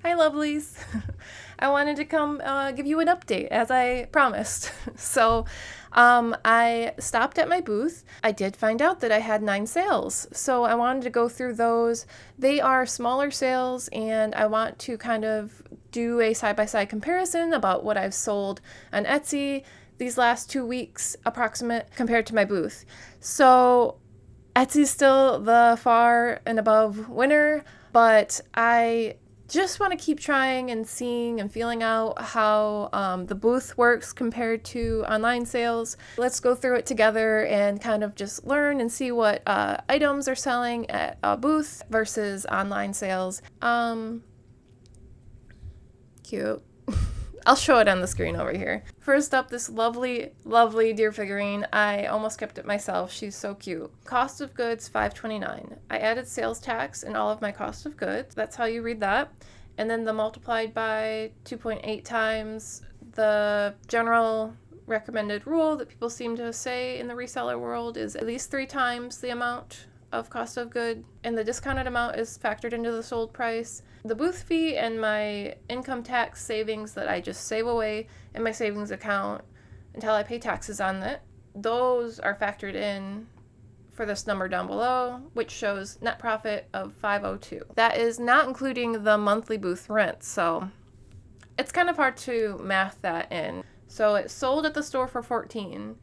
Hi, lovelies. I wanted to come give you an update as I promised. I stopped at my booth. I did find out that I had 9 sales. So, I wanted to go through those. They are smaller sales, and I want to kind of do a side by side comparison about what I've sold on Etsy these last 2 weeks, approximate, compared to my booth. So, Etsy's still the far and above winner, but I just want to keep trying and seeing and feeling out how the booth works compared to online sales. Let's go through it together and kind of just learn and see what items are selling at a booth versus online sales. Cute. I'll show it on the screen over here. First up, this lovely, lovely deer figurine. I almost kept it myself. She's so cute. Cost of goods, $5.29. I added sales tax in all of my cost of goods. That's how you read that. And then the multiplied by 2.8 times. The general recommended rule that people seem to say in the reseller world is at least 3 times the amount of cost of good, and the discounted amount is factored into the sold price. The booth fee and my income tax savings that I just save away in my savings account until I pay taxes on it, those are factored in for this number down below, which shows net profit of $502. That is not including the monthly booth rent, so it's kind of hard to math that in. So it sold at the store for $14.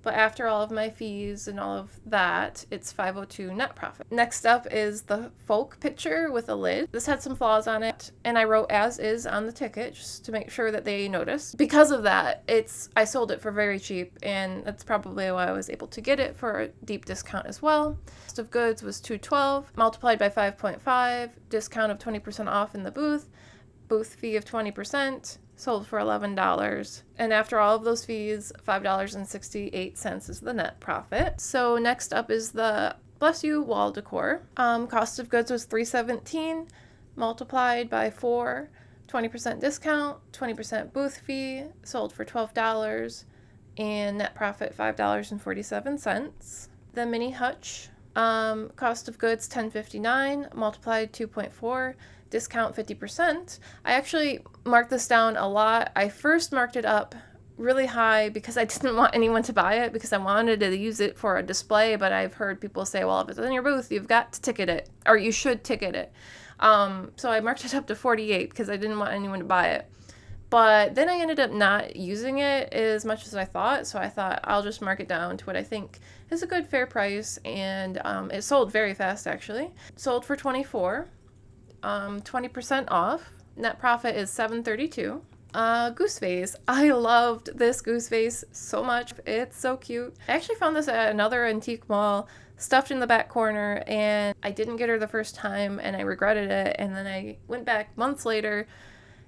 But after all of my fees and all of that, it's $502 net profit. Next up is the folk picture with a lid. This had some flaws on it, and I wrote as is on the ticket just to make sure that they noticed. Because of that, I sold it for very cheap, and that's probably why I was able to get it for a deep discount as well. Cost of goods was $212, multiplied by 5.5, discount of 20% off in the booth fee of 20%. Sold for $11. And after all of those fees, $5.68 is the net profit. So next up is the Bless You wall decor. Cost of goods was $317, multiplied by 4, 20% discount, 20% booth fee, sold for $12, and net profit $5.47. The mini hutch, cost of goods $10.59, multiplied 2.4, discount 50%. I actually marked this down a lot. I first marked it up really high because I didn't want anyone to buy it because I wanted to use it for a display, but I've heard people say, well, if it's in your booth, you've got to ticket it, or you should ticket it. So I marked it up to 48 because I didn't want anyone to buy it. But then I ended up not using it as much as I thought, so I thought I'll just mark it down to what I think is a good fair price, and it sold very fast actually. Sold for $24. 20% off. Net profit is $732. Goose vase. I loved this goose vase so much. It's so cute. I actually found this at another antique mall, stuffed in the back corner, and I didn't get her the first time, and I regretted it. And then I went back months later,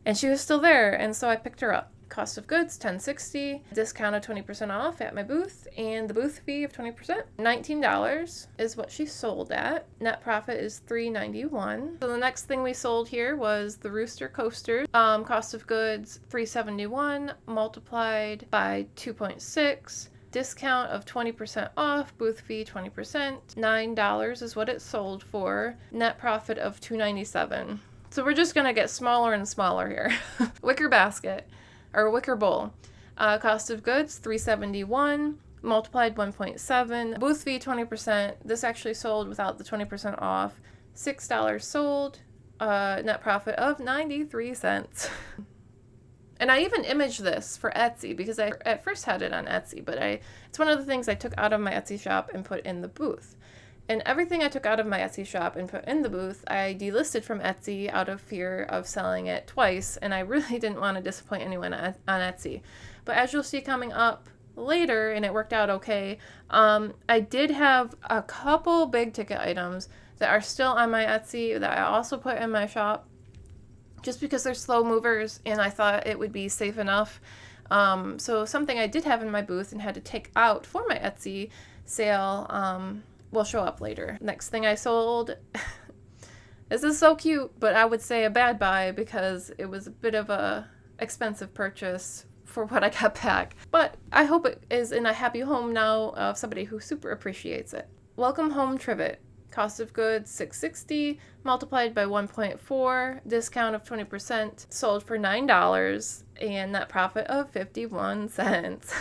and she was still there, and so I picked her up. Cost of goods, $10.60, discount of 20% off at my booth, and the booth fee of 20%. $19 is what she sold at. Net profit is $391. So the next thing we sold here was the Rooster Coaster. Cost of goods, $371, multiplied by 2.6. Discount of 20% off, booth fee 20%. $9 is what it sold for. Net profit of $297. So we're just gonna get smaller and smaller here. Wicker basket. Or wicker bowl. Cost of goods, $371, multiplied 1.7, booth fee 20%. This actually sold without the 20% off. $6 sold, net profit of 93 cents. And I even imaged this for Etsy because I at first had it on Etsy, but it's one of the things I took out of my Etsy shop and put in the booth. And everything I took out of my Etsy shop and put in the booth, I delisted from Etsy out of fear of selling it twice, and I really didn't want to disappoint anyone on Etsy. But as you'll see coming up later, and it worked out okay, I did have a couple big ticket items that are still on my Etsy that I also put in my shop, just because they're slow movers, and I thought it would be safe enough. So something I did have in my booth and had to take out for my Etsy sale, will show up later. Next thing I sold, this is so cute, but I would say a bad buy because it was a bit of a expensive purchase for what I got back. But I hope it is in a happy home now of somebody who super appreciates it. Welcome Home Trivet. Cost of goods $6.60 multiplied by 1.4, discount of 20%, sold for $9 and net profit of 51 cents.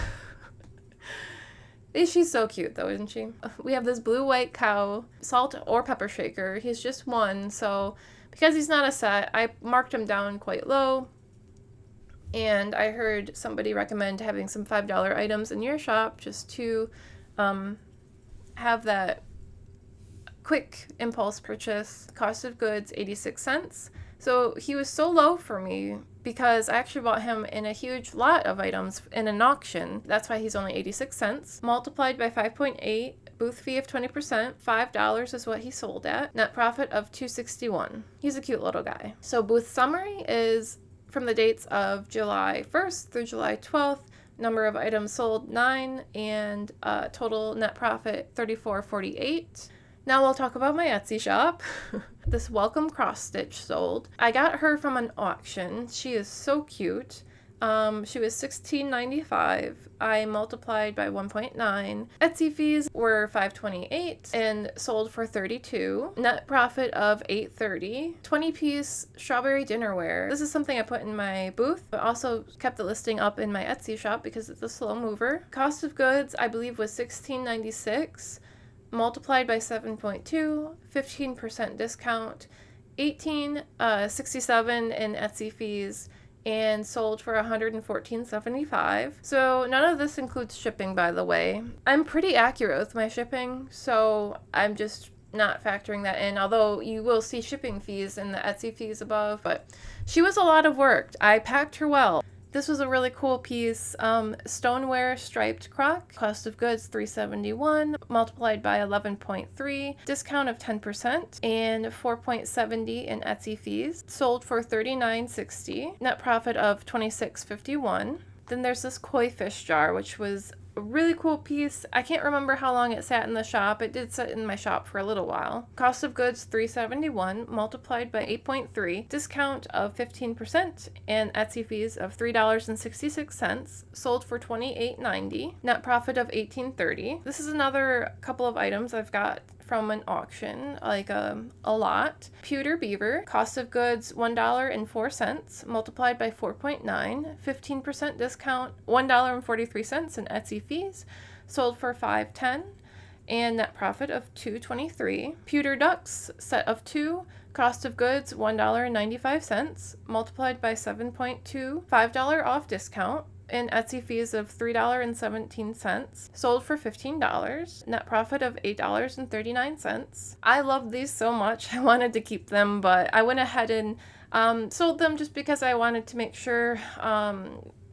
She's so cute though, isn't she? We have this blue white cow salt or pepper shaker. He's just one, so because he's not a set, I marked him down quite low. And I heard somebody recommend having some $5 items in your shop just to have that quick impulse purchase. Cost of goods 86 cents. So he was so low for me because I actually bought him in a huge lot of items in an auction. That's why he's only 86 cents. Multiplied by 5.8, booth fee of 20%, $5 is what he sold at. Net profit of $2.61. He's a cute little guy. So booth summary is from the dates of July 1st through July 12th. Number of items sold 9 and total net profit $34.48. Now we'll talk about my Etsy shop. This welcome cross stitch sold. I got her from an auction. She is so cute. She was $16.95. I multiplied by 1.9. Etsy fees were $5.28 and sold for $32. Net profit of $8.30. 20-piece strawberry dinnerware. This is something I put in my booth, but also kept the listing up in my Etsy shop because it's a slow mover. Cost of goods, I believe, was $16.96. Multiplied by 7.2, 15% discount, $18.67 in Etsy fees, and sold for $114.75. So none of this includes shipping, by the way. I'm pretty accurate with my shipping, so I'm just not factoring that in, although you will see shipping fees in the Etsy fees above. But she was a lot of work. I packed her well. This was a really cool piece. Stoneware striped crock. Cost of goods $3.71 multiplied by 11.3. Discount of 10% and $4.70 in Etsy fees. Sold for $39.60. Net profit of $26.51. Then there's this koi fish jar, which was a really cool piece. I can't remember how long it sat in the shop. It did sit in my shop for a little while. Cost of goods $3.71 multiplied by 8.3. Discount of 15% and Etsy fees of $3.66. Sold for $28.90. Net profit of $18.30. This is another couple of items I've got from an auction, like a lot. Pewter beaver, cost of goods $1.04 multiplied by 4.9, 15% discount, $1.43 in Etsy fees, sold for $5.10 and net profit of $2.23. Pewter ducks, set of 2, cost of goods $1.95 multiplied by 7.2, $5 off discount, and Etsy fees of $3.17, sold for $15, net profit of $8.39. I love these so much. I wanted to keep them, but I went ahead and sold them just because I wanted to make sure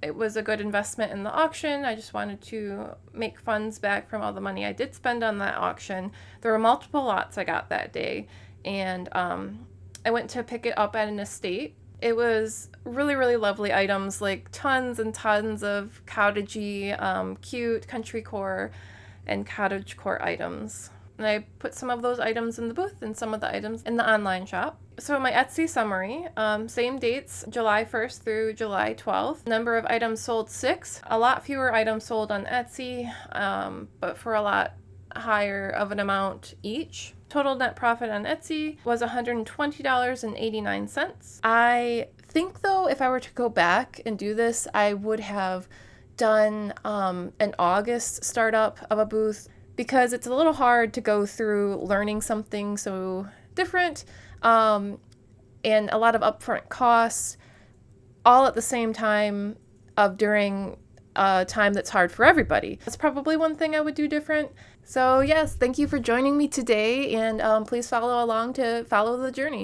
it was a good investment in the auction. I just wanted to make funds back from all the money I did spend on that auction. There were multiple lots I got that day, and I went to pick it up at an estate. It was really, really lovely items, like tons and tons of cottagey, cute country-core and cottagecore items. And I put some of those items in the booth and some of the items in the online shop. So my Etsy summary, same dates, July 1st through July 12th. Number of items sold 6. A lot fewer items sold on Etsy, but for a lot higher of an amount each. Total net profit on Etsy was $120.89. I think, though, if I were to go back and do this, I would have done an August startup of a booth, because it's a little hard to go through learning something so different and a lot of upfront costs all at the same time during a time that's hard for everybody. That's probably one thing I would do different. So yes, thank you for joining me today, and please follow along to follow the journey.